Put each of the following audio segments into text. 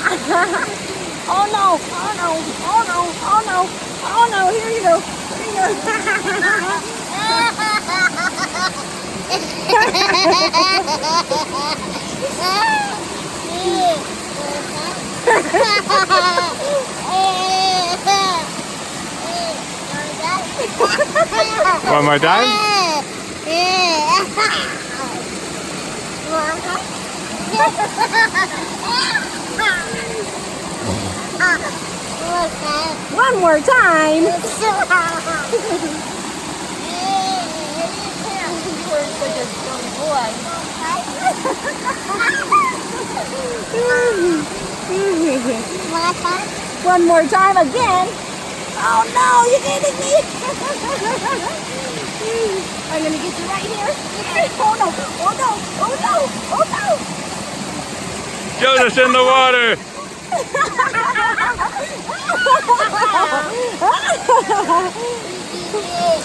Oh no! Oh no! Oh no! Oh no! Oh no! Here you go! Here you go! One more time. One more time. One more time again. Oh no, you're getting me. I'm gonna get you right here. Oh no, oh no, oh no, oh no. Jonas in the water.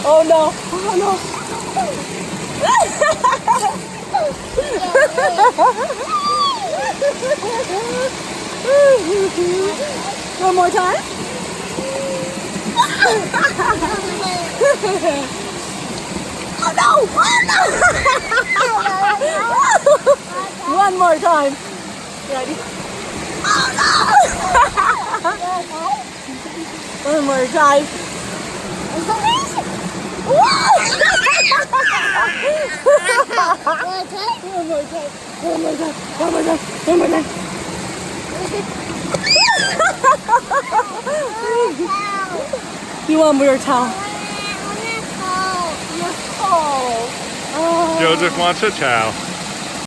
Oh no, oh no. One more time. Oh no, oh no. One more time. Ready? Oh no! One more time. One more time. One more time. One more time. One more time. You want your towel? You're cold. Oh. Joseph wants a towel.